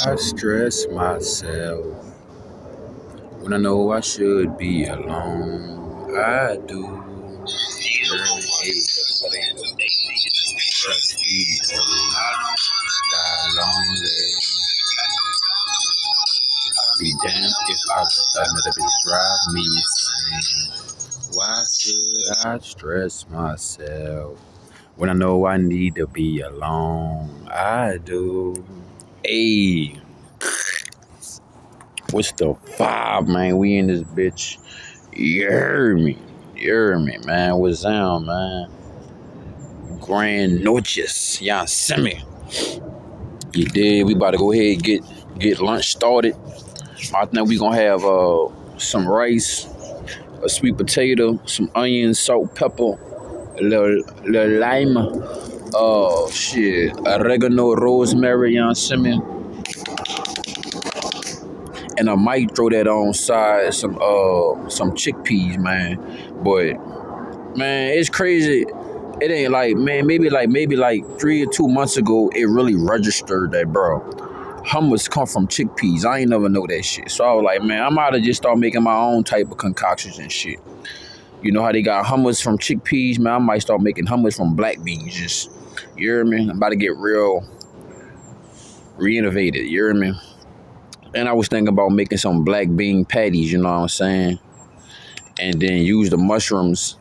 I stress myself when I know I should be alone. I do. Learn stress people die lonely. I'll be damned if I let another bitch drive me insane. Why should I stress myself when I know I need to be alone? I do. Hey, what's the vibe, man? We in this bitch. You heard me. You heard me, man. What's down, man? Grand noches. Y'all see me. You did. We about to go ahead and get lunch started. I think we gonna have some rice, a sweet potato, some onion, salt, pepper, a little lime, oregano, rosemary, y'all see me. And I might throw that on side some chickpeas, man. But man, it's crazy. It ain't like, man, maybe like 3 or 2 months ago, it really registered that, bro, hummus come from chickpeas. I ain't never know that shit. So I was like, man, I'm out to just start making my own type of concoctions and shit. You know how they got hummus from chickpeas, man? I might start making hummus from black beans. Just, you hear me? I'm about to get real re-innovated. You hear me? And I was thinking about making some black bean patties. You know what I'm saying? And then use the mushrooms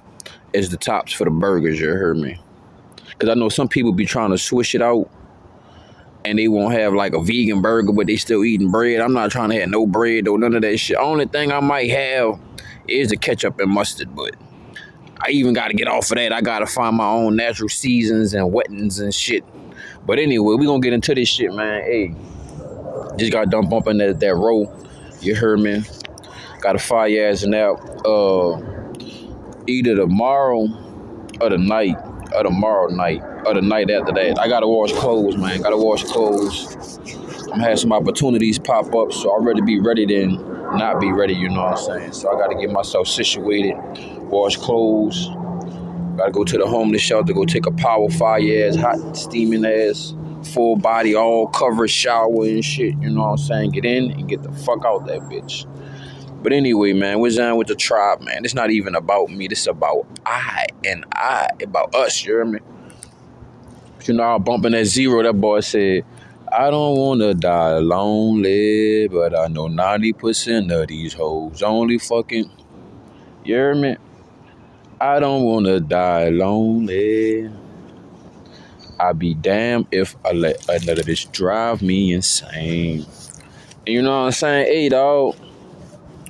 as the tops for the burgers. You heard me? Because I know some people be trying to swish it out and they won't have like a vegan burger, but they still eating bread. I'm not trying to have no bread or none of that shit. Only thing I might have is the ketchup and mustard, but I even got to get off of that. I got to find my own natural seasons and wettings and shit. But anyway, we gonna get into this shit, man. Hey, just got done bumping that roll. You heard me? Got to fire your ass out. Either tomorrow or the night, or tomorrow night, or the night after that. I gotta wash clothes, man. Gotta wash clothes. I'm having some opportunities pop up, so I'd rather be ready than not be ready, you know what I'm saying? So I gotta get myself situated, wash clothes. Gotta go to the homeless shelter, go take a power fire ass, hot steaming ass, full body, all covered shower and shit, you know what I'm saying? Get in and get the fuck out that bitch. But anyway, man, we're down with the tribe, man. It's not even about me. This is about about us, you hear me? But you know, I'm bumping that zero. That boy said, I don't want to die lonely, but I know 90% of these hoes only fucking, you hear me? I don't want to die lonely. I'd be damned if I let another bitch drive me insane. And you know what I'm saying? Hey, dog.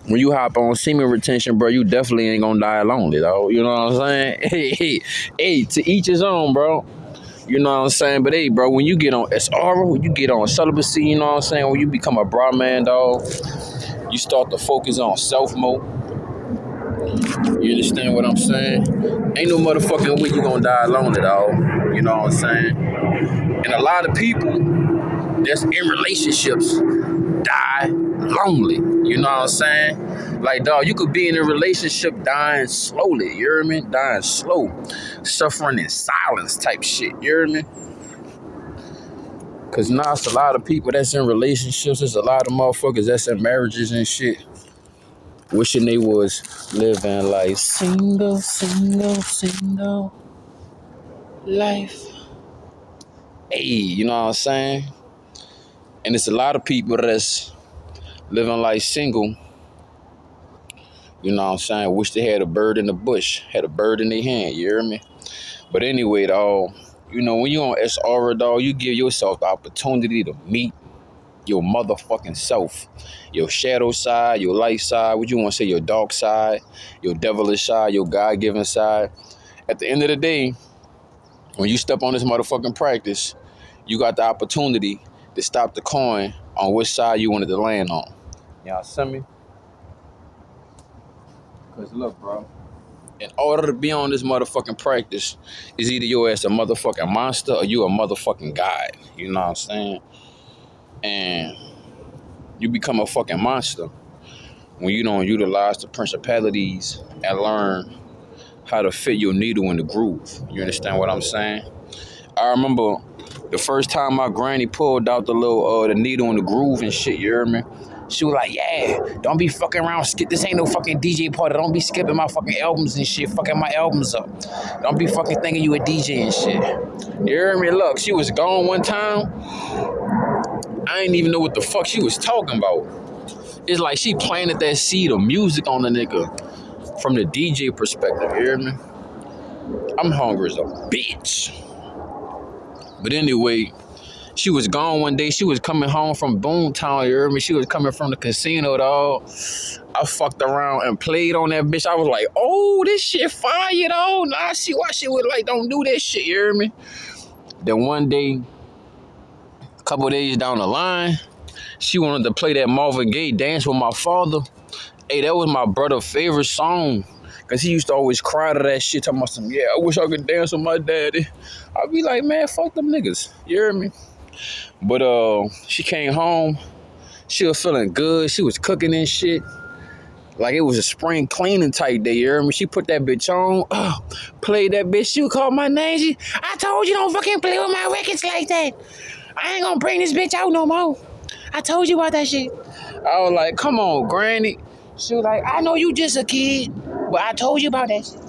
When you hop on semen retention, bro, you definitely ain't gonna die lonely, though. You know what I'm saying? Hey, to each his own, bro. You know what I'm saying? But hey, bro, when you get on SR, when you get on celibacy, you know what I'm saying? When you become a Brahman, dog, you start to focus on self mode. You understand what I'm saying? Ain't no motherfucking way you gonna die lonely, dog. You know what I'm saying? And a lot of people that's in relationships die lonely. You know what I'm saying? Like, dog, you could be in a relationship dying slowly. You hear me? Dying slow. Suffering in silence type shit. You hear me? Because now it's a lot of people that's in relationships. There's a lot of motherfuckers that's in marriages and shit. Wishing they was living like single life. Hey, you know what I'm saying? And it's a lot of people that's living like single. You know what I'm saying? Wish they had a bird in the bush, had a bird in their hand, you hear me? But anyway, dog, you know, when you on SR, dog, you give yourself the opportunity to meet your motherfucking self. Your shadow side, your light side, what you want to say, your dark side, your devilish side, your God-given side. At the end of the day, when you step on this motherfucking practice, you got the opportunity to stop the coin on which side you wanted to land on. Y'all see me? Because look, bro, in order to be on this motherfucking practice, is either your ass a motherfucking monster or you a motherfucking god. You know what I'm saying? And you become a fucking monster when you don't utilize the principalities and learn how to fit your needle in the groove. You understand what I'm saying? I remember the first time my granny pulled out the little the needle in the groove and shit, you hear me? She was like, yeah, don't be fucking around. This ain't no fucking DJ party. Don't be skipping my fucking albums and shit, fucking my albums up. Don't be fucking thinking you a DJ and shit. You hear me? Look, she was gone one time. I didn't even know what the fuck she was talking about. It's like she planted that seed of music on the nigga from the DJ perspective, you hear me? I'm hungry as a bitch. But anyway, she was gone one day. She was coming home from Boomtown, you hear me? She was coming from the casino, dog. I fucked around and played on that bitch. I was like, oh, this shit fire, dog. Nah, I see why she was like, don't do that shit, you hear me? Then one day, a couple days down the line, she wanted to play that Marvin Gaye Dance with My Father. Hey, that was my brother's favorite song. Cause he used to always cry to that shit, talking about some, yeah, I wish I could dance with my daddy. I'd be like, man, fuck them niggas. You hear me? But she came home. She was feeling good. She was cooking and shit. Like it was a spring cleaning type day, you hear me? She put that bitch on, played that bitch. She would call my name. I told you don't fucking play with my records like that. I ain't gonna bring this bitch out no more. I told you about that shit. I was like, come on, granny. She was like, I know you just a kid, but I told you about that shit.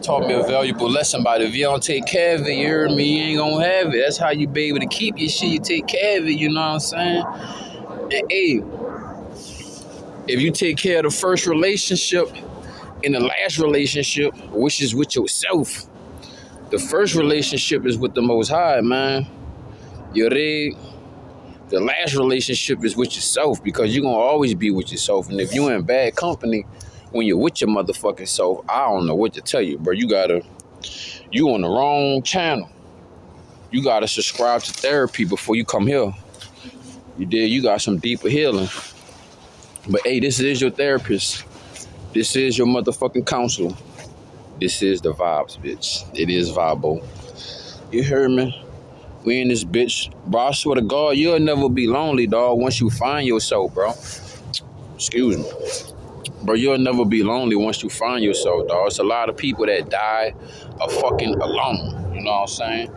Taught me a valuable lesson about if you don't take care of it, you hear me, you ain't gonna have it. That's how you be able to keep your shit. You take care of it, you know what I'm saying? And hey, if you take care of the first relationship and the last relationship, which is with yourself, the first relationship is with the Most High, man. You dig? The last relationship is with yourself because you're going to always be with yourself. And if you're in bad company, when you're with your motherfucking self, I don't know what to tell you, bro. You on the wrong channel. You got to subscribe to therapy before you come here. You did. You got some deeper healing. But hey, this is your therapist. This is your motherfucking counselor. This is the vibes, bitch. It is Vibo. You heard me? We in this bitch. Bro, I swear to God, you'll never be lonely, dog, once you find yourself, bro. Excuse me. Bro, you'll never be lonely once you find yourself, dog. It's a lot of people that die of fucking alone. You know what I'm saying?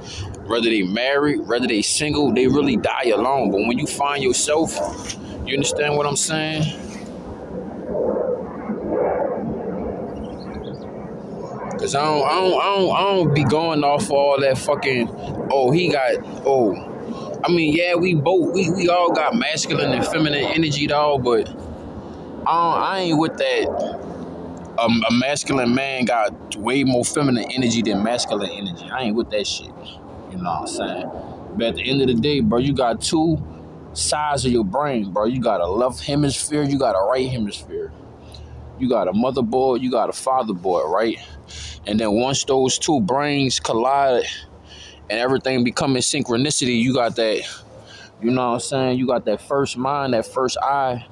Whether they married, whether they single, they really die alone. But when you find yourself, you understand what I'm saying? Cause I don't be going off all that fucking, I mean, yeah, we all got masculine and feminine energy, dog, but I ain't with that. A masculine man got way more feminine energy than masculine energy. I ain't with that shit. You know what I'm saying? But at the end of the day, bro, you got two sides of your brain, bro. You got a left hemisphere, you got a right hemisphere. You got a motherboard, you got a fatherboard, right? And then once those two brains collide and everything become in synchronicity, you got that, you know what I'm saying? You got that first mind, that first eye.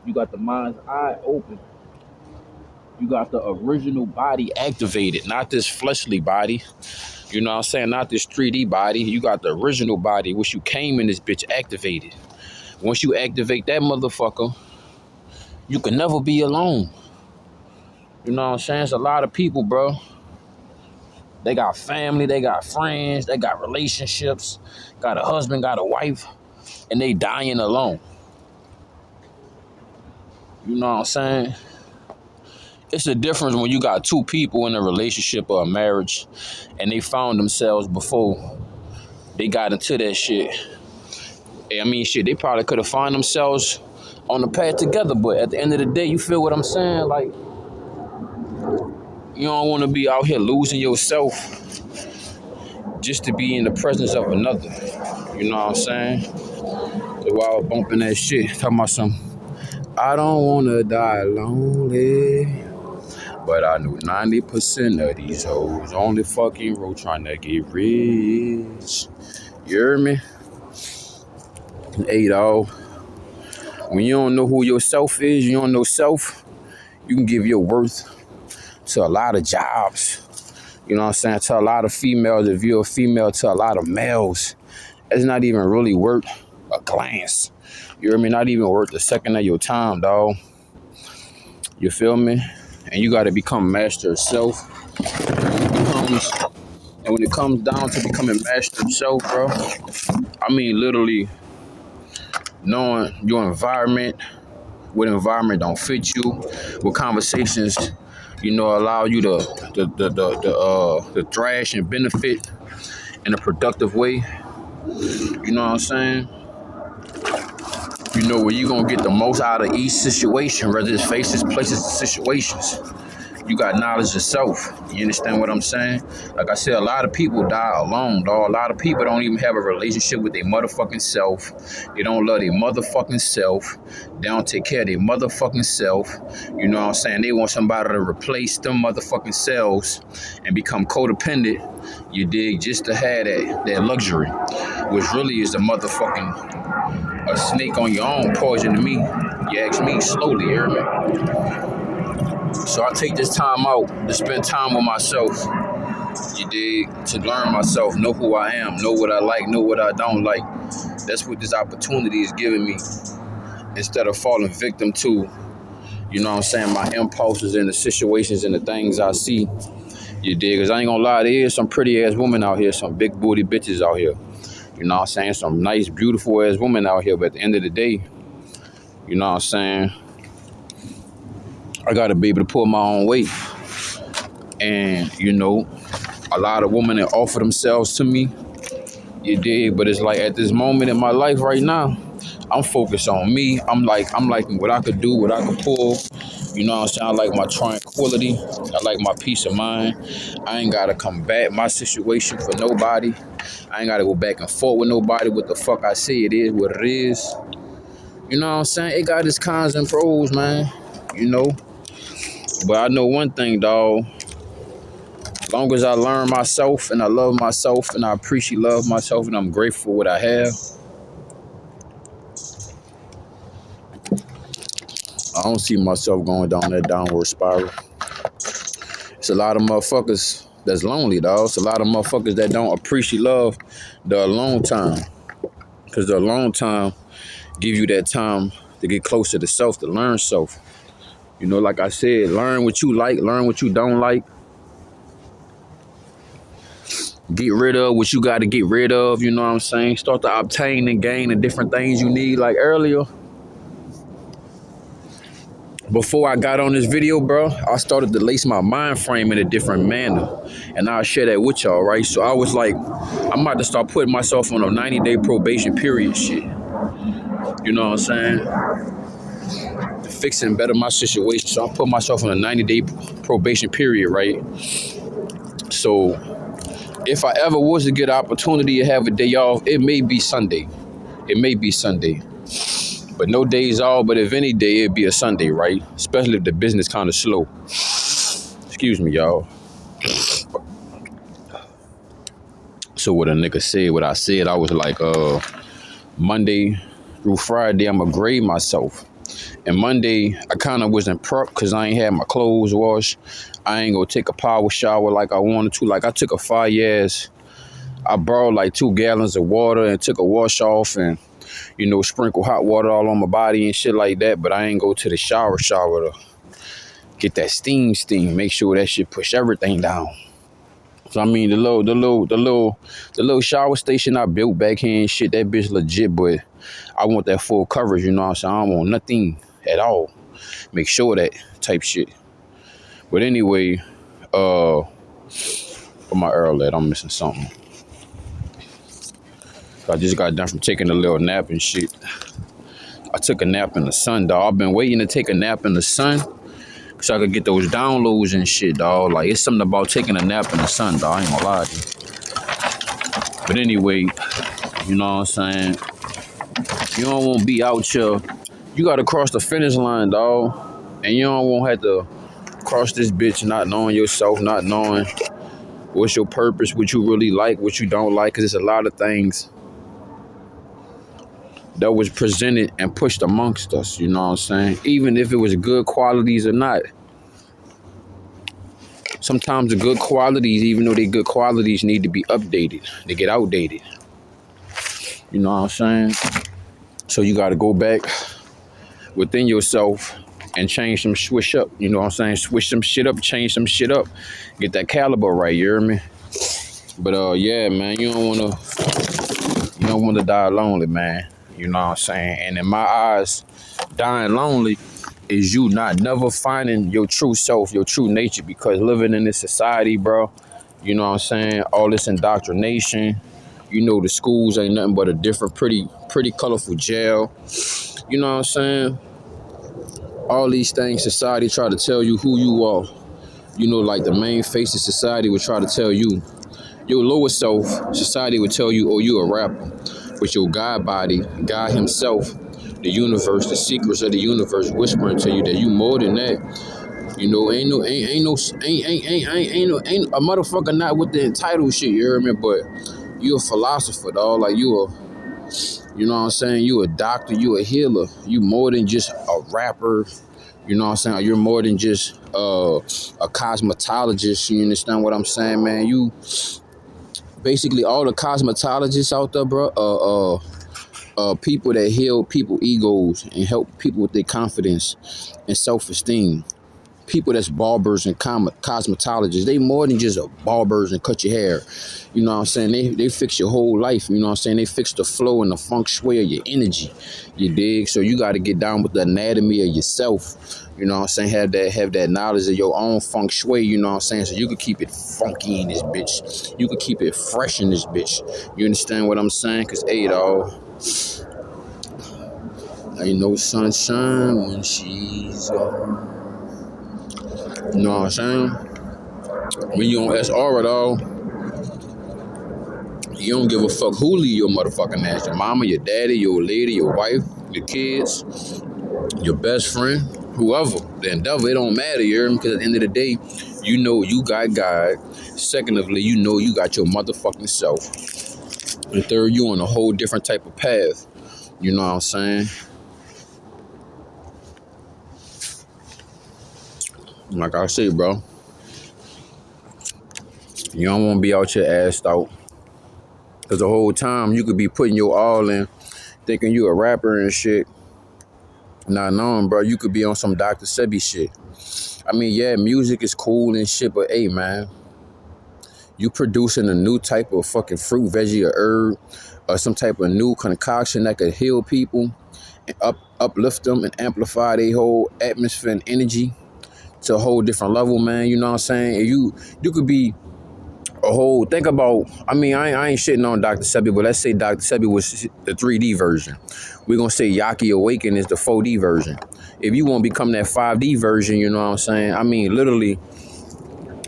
You got the mind's eye open. You got the original body activated, not this fleshly body. You know what I'm saying? Not this 3D body. You got the original body, which you came in this bitch activated. Once you activate that motherfucker, you can never be alone. You know what I'm saying? There's a lot of people, bro. They got family, they got friends, they got relationships, got a husband, got a wife, and they dying alone. You know what I'm saying? It's a difference when you got two people in a relationship or a marriage and they found themselves before they got into that shit. I mean, shit, they probably could have found themselves on the path together, but at the end of the day, you feel what I'm saying? Like, you don't want to be out here losing yourself just to be in the presence of another. You know what I'm saying? So while I was bumping that shit, talking about some, I don't want to die lonely, but I know 90% of these hoes only fucking roll trying to get rich. You hear me? Hey, dog. When you don't know who yourself is, you don't know self, you can give your worth to a lot of jobs. You know what I'm saying? To a lot of females. If you're a female, to a lot of males. It's not even really worth a glance. You hear me? Not even worth a second of your time, dog. You feel me? and you got to become master of self. And when it comes down to becoming master of self, bro, I mean literally knowing your environment, what environment don't fit you, what conversations, allow you to thrash and benefit in a productive way. You know what I'm saying? Where you gonna get the most out of each situation, whether it's faces, places, situations. You got knowledge of self. You understand what I'm saying? Like I said, a lot of people die alone, dog. A lot of people don't even have a relationship with their motherfucking self. They don't love their motherfucking self. They don't take care of their motherfucking self. You know what I'm saying? They want somebody to replace them motherfucking selves and become codependent, you dig, just to have that luxury, which really is a motherfucking a snake on your own poison to me. You ask me slowly, you hear me? So I take this time out to spend time with myself, you dig, to learn myself, know who I am, know what I like, know what I don't like. That's what this opportunity is giving me, instead of falling victim to, my impulses and the situations and the things I see, you dig. Because I ain't gonna lie, there is some pretty ass women out here, some big booty bitches out here. You know what I'm saying? Some nice, beautiful ass women out here, but at the end of the day, you know what I'm saying, I gotta be able to pull my own weight. And, a lot of women that offer themselves to me, you dig, but it's like at this moment in my life right now, I'm focused on me. I'm liking what I could do, what I could pull. You know what I'm saying? I like my tranquility. I like my peace of mind. I ain't gotta combat my situation for nobody. I ain't gotta go back and forth with nobody. What the fuck I say, it is what it is. You know what I'm saying? It got its cons and pros, man. But I know one thing, dog. As long as I learn myself and I love myself and I appreciate love myself and I'm grateful for what I have, I don't see myself going down that downward spiral. It's a lot of motherfuckers that's lonely, dog. It's a lot of motherfuckers that don't appreciate love the alone time. Because the alone time give you that time to get closer to self, to learn self. Like I said, learn what you like, learn what you don't like. Get rid of what you got to get rid of, you know what I'm saying? Start to obtain and gain the different things you need. Like earlier, before I got on this video, bro, I started to lace my mind frame in a different manner. And I'll share that with y'all, right? So I was like, I'm about to start putting myself on a 90-day probation period shit. You know what I'm saying? Fix and better my situation. So I put myself on a 90-day probation period, right? So if I ever was to get an opportunity to have a day off, it may be Sunday. It may be Sunday. But no days off, but if any day, it'd be a Sunday, right? Especially if the business kind of slow. Excuse me, y'all. So what a nigga said, what I said, I was like, Monday through Friday, I'ma grade myself. And Monday, I kind of wasn't prepped because I ain't had my clothes washed. I ain't gonna take a power shower like I wanted to. Like I took a fire-ass, I borrowed like 2 gallons of water and took a wash off and, sprinkle hot water all on my body and shit like that. But I ain't go to the shower to get that steam, make sure that shit push everything down. So I mean, the little shower station I built back here and shit, that bitch legit, but I want that full coverage, you know what I'm saying? I don't want nothing at all. Make sure that type shit. But anyway, where my Earl at? I'm missing something. I just got done from taking a little nap and shit. I took a nap in the sun, dog. I've been waiting to take a nap in the sun so I could get those downloads and shit, dog. Like, it's something about taking a nap in the sun, dog. I ain't gonna lie to you. But anyway, you know what I'm saying? You don't want to be out here. You got to cross the finish line, dog. And you don't want to have to cross this bitch not knowing yourself, not knowing what's your purpose, what you really like, what you don't like. Because there's a lot of things that was presented and pushed amongst us, you know what I'm saying? Even if it was good qualities or not. Sometimes the good qualities, even though they're good qualities, need to be updated. They get outdated. You know what I'm saying? So you got to go back within yourself and change some switch up. You know what I'm saying? Switch some shit up, change some shit up, get that caliber right. You hear me? But yeah, man, you don't want to die lonely, man. You know what I'm saying? And in my eyes, dying lonely is you not never finding your true self, your true nature, because living in this society, bro, you know what I'm saying? All this indoctrination, you know, the schools ain't nothing but a different, pretty colorful jail. You know what I'm saying? All these things, society try to tell you who you are. You know, like the main face of society would try to tell you. Your lower self, society would tell you, oh, you a rapper. But your God body, God himself, the universe, the secrets of the universe whispering to you that you more than that. You know, ain't a motherfucker not with the entitled shit, you hear me? But you a philosopher, dog. Like you know what I'm saying? You a doctor, you a healer. You more than just a rapper. You know what I'm saying? You're more than just a cosmetologist. You understand what I'm saying, man? You basically all the cosmetologists out there, bro, people that heal people egos and help people with their confidence and self-esteem. People that's barbers and cosmetologists, they more than just a barbers and cut your hair. You know what I'm saying? They fix your whole life. You know what I'm saying? They fix the flow and the feng shui of your energy. You dig? So you got to get down with the anatomy of yourself. You know what I'm saying? Have that knowledge of your own feng shui. You know what I'm saying? So you can keep it funky in this bitch. You can keep it fresh in this bitch. You understand what I'm saying? Cause hey, dog, ain't no sunshine when she's gone. You know what I'm saying? When you on SR at all, you don't give a fuck who leave your motherfucking ass. Your mama, your daddy, your lady, your wife, your kids, your best friend, whoever. The endeavor, it don't matter, you hear me? Because at the end of the day, you know you got God. Secondly, you know you got your motherfucking self. And third, you on a whole different type of path. You know what I'm saying? Like I say, bro, you don't want to be out here assed out. Because the whole time you could be putting your all in, thinking you a rapper and shit. Not knowing, bro, you could be on some Dr. Sebi shit. I mean, yeah, music is cool and shit, but hey, man, you producing a new type of fucking fruit, veggie, or herb, or some type of new concoction that could heal people and uplift them and amplify their whole atmosphere and energy to a whole different level, man. You know what I'm saying? And you could be a whole, think about, I mean, I ain't shitting on Dr. Sebi, but let's say Dr. Sebi was the 3D version. We're going to say Yaki Awaken is the 4D version. If you want to become that 5D version, you know what I'm saying? I mean, literally,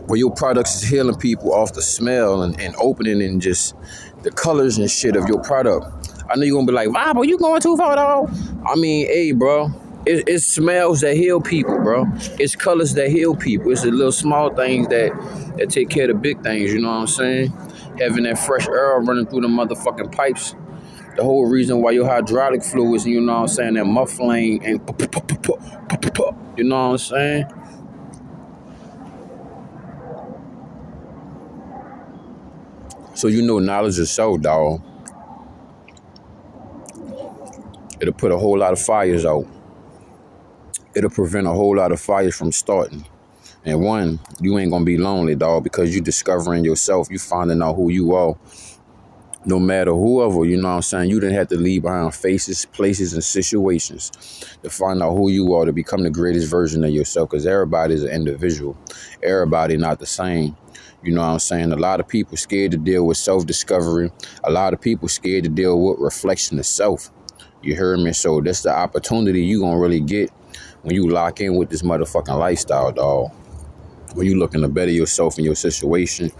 where your products is healing people off the smell and opening and just the colors and shit of your product. I know you're going to be like, wow, but you going too far, dog. I mean, hey, bro. It's smells that heal people, bro. It's colors that heal people. It's the little small things that take care of the big things, you know what I'm saying? Having that fresh air running through the motherfucking pipes. The whole reason why your hydraulic fluids, you know what I'm saying, that muffling and you know what I'm saying? So you know knowledge is so, dog. It'll put a whole lot of fires out. It'll prevent a whole lot of fires from starting. And one, you ain't gonna be lonely, dog, because you discovering yourself. You finding out who you are. No matter whoever, you know what I'm saying, you didn't have to leave behind faces, places, and situations to find out who you are, to become the greatest version of yourself, because everybody's an individual. Everybody not the same. You know what I'm saying? A lot of people scared to deal with self-discovery. A lot of people scared to deal with reflection of self. You heard me? So that's the opportunity you gonna really get when you lock in with this motherfucking lifestyle, dog. When you looking to better yourself and your situation.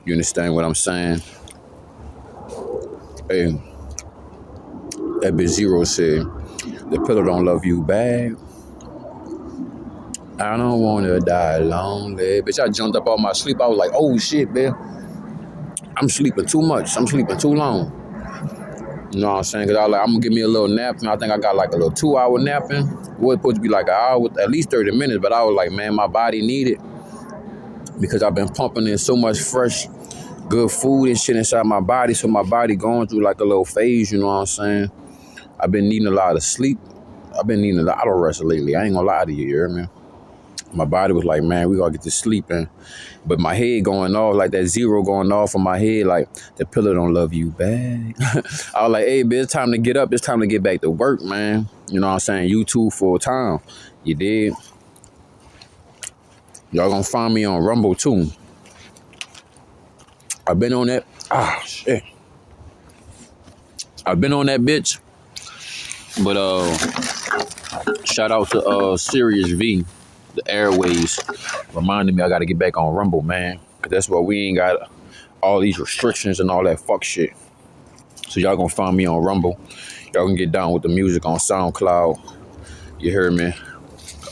You understand what I'm saying? Hey, that bitch Zero said, the pillow don't love you bad. I don't want to die lonely. Bitch, I jumped up out my sleep. I was like, oh shit, man. I'm sleeping too much. I'm sleeping too long. You know what I'm saying? Because I was like, I'm going to give me a little nap. And I think I got like a little 2-hour napping. It was supposed to be like an hour, at least 30 minutes. But I was like, man, my body need it. Because I've been pumping in so much fresh, good food and shit inside my body. So my body going through like a little phase, you know what I'm saying? I've been needing a lot of sleep. I've been needing a lot of rest lately. I ain't gonna lie to you, hear me? My body was like, man, we gotta get this sleep in. But my head going off, like that zero going off on my head, like the pillow don't love you back. I was like, hey, bitch, it's time to get up. It's time to get back to work, man. You know what I'm saying? You too full time. You did. Y'all gonna find me on Rumble too. I've been on that. Shit. I've been on that bitch. But shout out to Sirius V, the Airways, reminding me I gotta get back on Rumble, man. Cause that's why we ain't got all these restrictions and all that fuck shit. So y'all gonna find me on Rumble. Y'all can get down with the music on SoundCloud. You hear me?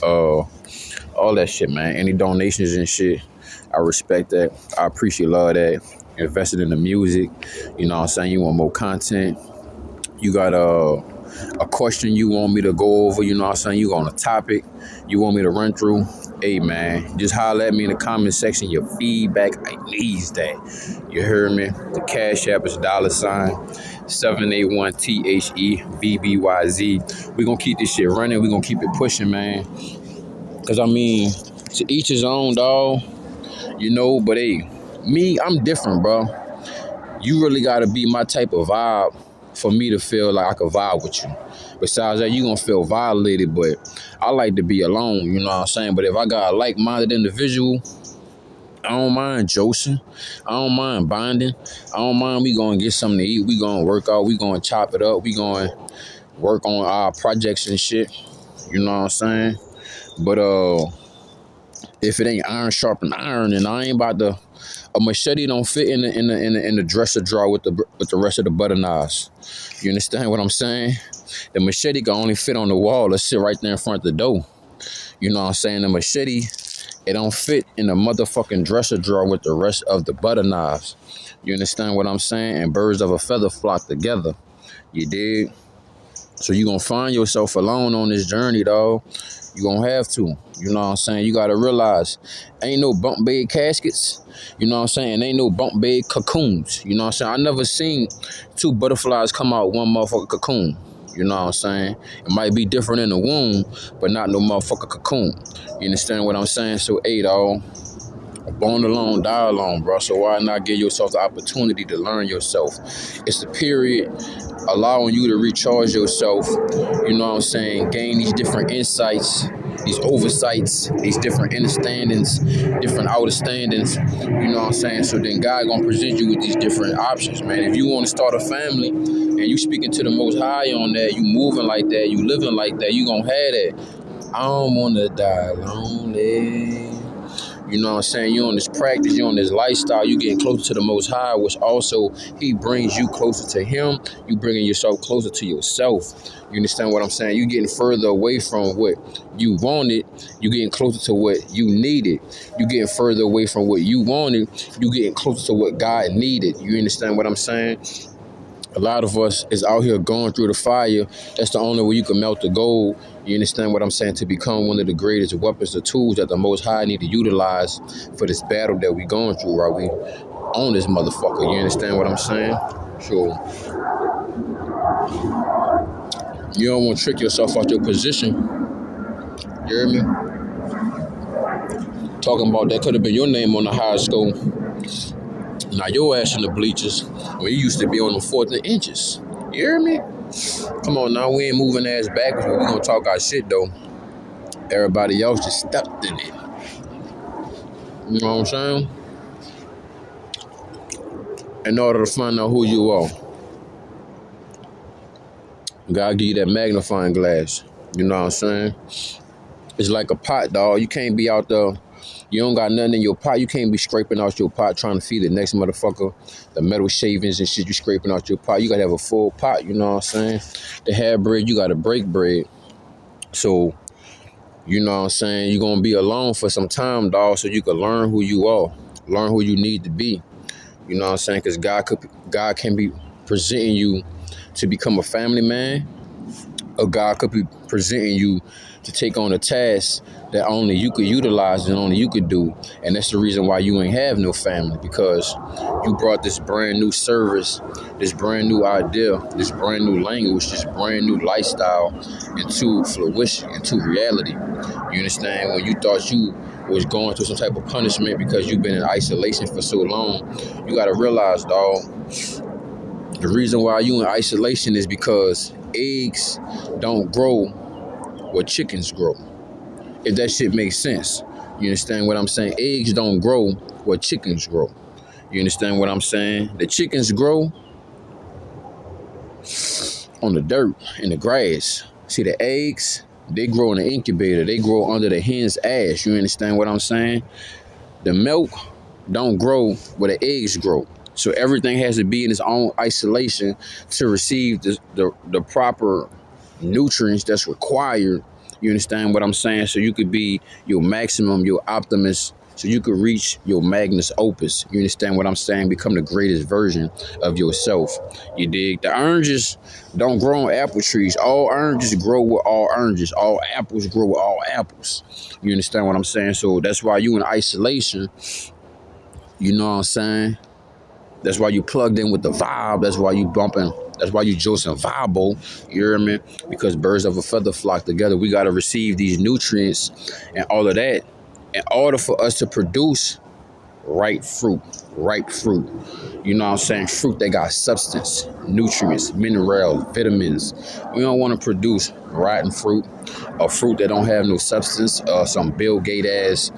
All that shit, man. Any donations and shit, I respect that. I appreciate love that. Invested in the music. You know what I'm saying? You want more content. You got a question you want me to go over, you know what I'm saying? You on a topic you want me to run through. Hey, man, just holler at me in the comment section. Your feedback, I needs that. You heard me? The Cash App is $781THEVBYZ. We gonna keep this shit running. We gonna keep it pushing, man. Cause I mean, to each his own, dog. You know, but hey, me, I'm different, bro. You really gotta be my type of vibe for me to feel like I could vibe with you. Besides that, you gonna feel violated, but I like to be alone, you know what I'm saying? But if I got a like-minded individual, I don't mind josing. I don't mind bonding. I don't mind we gonna get something to eat. We gonna work out. We gonna chop it up. We gonna work on our projects and shit. You know what I'm saying? But if it ain't iron sharpen iron, then I ain't about to. A machete don't fit in the dresser drawer with the rest of the butter knives. You understand what I'm saying? The machete can only fit on the wall. Let's sit right there in front of the door. You know what I'm saying? The machete, it don't fit in the motherfucking dresser drawer with the rest of the butter knives. You understand what I'm saying? And birds of a feather flock together. You dig? So you gonna find yourself alone on this journey, dog. You gonna have to. You know what I'm saying? You gotta realize, ain't no bunk bed caskets. You know what I'm saying? Ain't no bunk bed cocoons. You know what I'm saying? I never seen two butterflies come out one motherfucking cocoon. You know what I'm saying? It might be different in the womb, but not no motherfucking cocoon. You understand what I'm saying? So, hey, dog. Born alone, die alone, bro. So why not give yourself the opportunity to learn yourself? It's the period allowing you to recharge yourself, you know what I'm saying, gain these different insights, these oversights, these different understandings, different understandings, you know what I'm saying? So then God gonna present you with these different options, man. If you want to start a family and you speaking to the Most High on that, you moving like that, you living like that, you gonna have that. I don't want to die lonely. You know what I'm saying? You on this practice, you on this lifestyle, you getting closer to the Most High, which also He brings you closer to Him. You bringing yourself closer to yourself. You understand what I'm saying? You getting further away from what you wanted. You getting closer to what you needed. You getting further away from what you wanted. You getting closer to what God needed. You understand what I'm saying? A lot of us is out here going through the fire. That's the only way you can melt the gold. You understand what I'm saying? To become one of the greatest weapons or tools that the Most High need to utilize for this battle that we going through, right? We own this motherfucker. You understand what I'm saying? So you don't want to trick yourself out your position. You hear me? Talking about that could have been your name on the high school. Now your ass in the bleachers when you used to be on the 4th and inches. You hear me? Come on now, we ain't moving ass backwards, but we gonna talk our shit though. Everybody else just stepped in it. You know what I'm saying? In order to find out who you are, God give you that magnifying glass. You know what I'm saying? It's like a pot, dog. You can't be out there. You don't got nothing in your pot. You can't be scraping out your pot trying to feed the next motherfucker the metal shavings and shit you scraping out your pot. You gotta have a full pot, you know what I'm saying? To have bread, you gotta break bread. So, you know what I'm saying? You're gonna be alone for some time, dog, so you can learn who you are, learn who you need to be. You know what I'm saying? Because God can be presenting you to become a family man, or God could be presenting you to take on a task that only you could utilize and only you could do. And that's the reason why you ain't have no family, because you brought this brand new service, this brand new idea, this brand new language, this brand new lifestyle into fruition, into reality. You understand? When you thought you was going through some type of punishment because you've been in isolation for so long, you got to realize, dog, the reason why you in isolation is because eggs don't grow where chickens grow. If that shit makes sense. You understand what I'm saying? Eggs don't grow where chickens grow. You understand what I'm saying? The chickens grow on the dirt, in the grass. See, the eggs, they grow in the incubator. They grow under the hen's ass. You understand what I'm saying? The milk don't grow where the eggs grow. So everything has to be in its own isolation to receive the proper nutrients that's required. You understand what I'm saying? So you could be your maximum, your optimist, so you could reach your magnus opus. You understand what I'm saying? Become the greatest version of yourself. You dig? The oranges don't grow on apple trees. All oranges grow with all oranges. All apples grow with all apples. You understand what I'm saying? So that's why you in isolation. You know what I'm saying? That's why you plugged in with the vibe. That's why you bumping. That's why you Joseph Vibo. You hear me? Because birds of a feather flock together. We got to receive these nutrients and all of that in order for us to produce ripe fruit. You know what I'm saying? Fruit that got substance, nutrients, minerals, vitamins. We don't want to produce rotten fruit, or fruit that don't have no substance, some Bill Gates ass,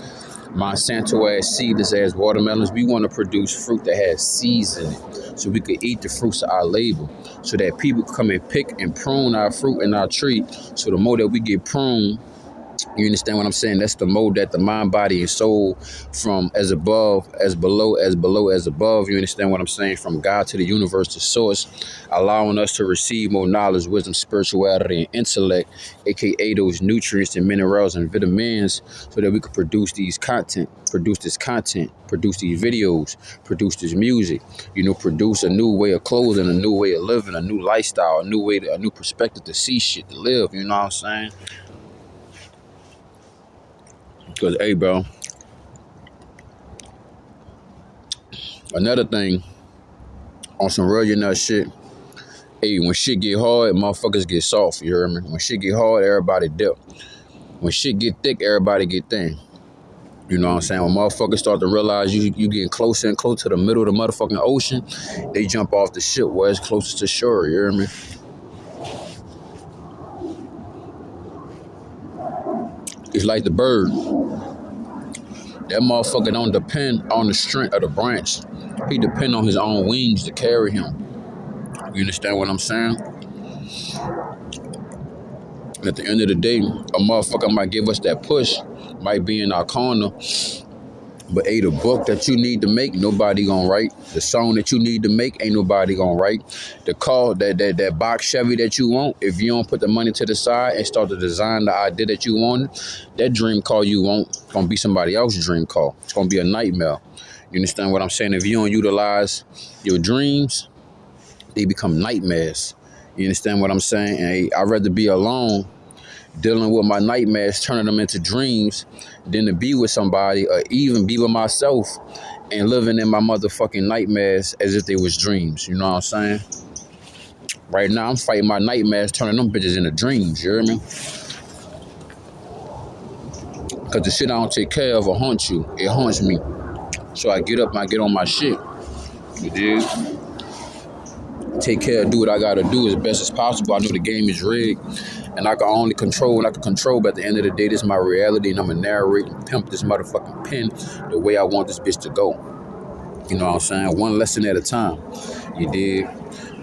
Monsanto ass, seedless ass watermelons. We want to produce fruit that has seeds in it, so we could eat the fruits of our labor, so that people come and pick and prune our fruit and our tree. So the more that we get pruned, you understand what I'm saying? That's the mode that the mind, body, and soul, from as above, as below, as below, as above. You understand what I'm saying? From God to the universe to source, allowing us to receive more knowledge, wisdom, spirituality, and intellect, aka those nutrients and minerals and vitamins, so that we could produce these content, produce this content, produce these videos, produce this music, produce a new way of clothing, a new way of living, a new lifestyle, a new perspective to see shit, to live. You know what I'm saying? Because, hey, bro, another thing, on some real nut shit, hey, when shit get hard, motherfuckers get soft, you hear me? When shit get hard, everybody dip. When shit get thick, everybody get thin. You know what I'm saying? When motherfuckers start to realize you getting closer and closer to the middle of the motherfucking ocean, they jump off the ship where it's closest to shore, you hear me? It's like the bird. That motherfucker don't depend on the strength of the branch. He depend on his own wings to carry him. You understand what I'm saying? And at the end of the day, a motherfucker might give us that push, might be in our corner, but hey, the book that you need to make, nobody gonna write. The song that you need to make, ain't nobody gonna write. The car, that box Chevy that you want, if you don't put the money to the side and start to design the idea that you want, that dream car you want, it's gonna be somebody else's dream car. It's gonna be a nightmare. You understand what I'm saying? If you don't utilize your dreams, they become nightmares. You understand what I'm saying? And hey, I'd rather be alone, dealing with my nightmares, turning them into dreams, than to be with somebody or even be with myself and living in my motherfucking nightmares as if they was dreams. You know what I'm saying? Right now, I'm fighting my nightmares, turning them bitches into dreams. You hear me? Because the shit I don't take care of will haunt you. It haunts me. So I get up and I get on my shit. You dig? Take care, do what I gotta do as best as possible. I know the game is rigged, and I can only control what I can control, but at the end of the day, this is my reality, and I'm gonna narrate and pimp this motherfucking pen the way I want this bitch to go. You know what I'm saying? One lesson at a time. You dig?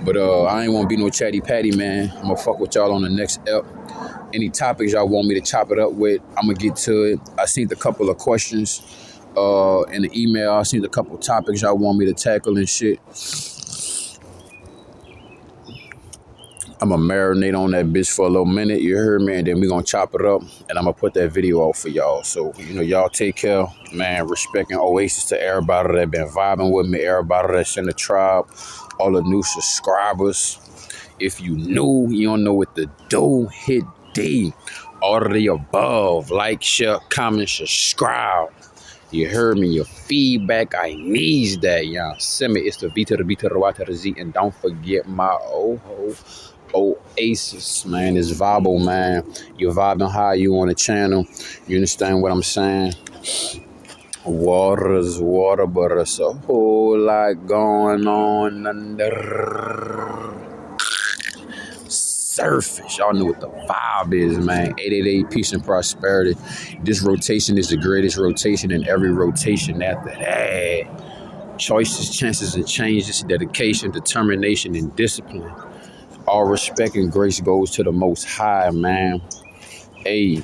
But I ain't wanna be no chatty patty, man. I'm gonna fuck with y'all on the next ep. Any topics y'all want me to chop it up with, I'm gonna get to it. I seen a couple of questions in the email. I seen a couple of topics y'all want me to tackle and shit. I'm going to marinate on that bitch for a little minute, you heard me, and then we going to chop it up, and I'm going to put that video out for y'all. So, y'all take care, man, respecting Oasis to everybody that been vibing with me, everybody that's in the tribe, all the new subscribers. If you new, you don't know what to do, hit D. All of the above. Like, share, comment, subscribe. You heard me. Your feedback, I need that, y'all. Send me. It's the V to the B to the Y to the Z. And don't forget my Oasis, man. It's Vibo, man. You're vibing high. You on the channel. You understand what I'm saying? Water's water, but it's a whole lot going on under surface. Y'all know what the vibe is, man. 888 peace and prosperity. This rotation is the greatest rotation, and every rotation after that. Choices, chances, and changes, dedication, determination, and discipline. All respect and grace goes to the Most High, man. Hey,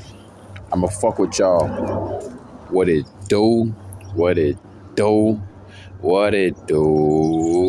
I'ma fuck with y'all. What it do? What it do? What it do?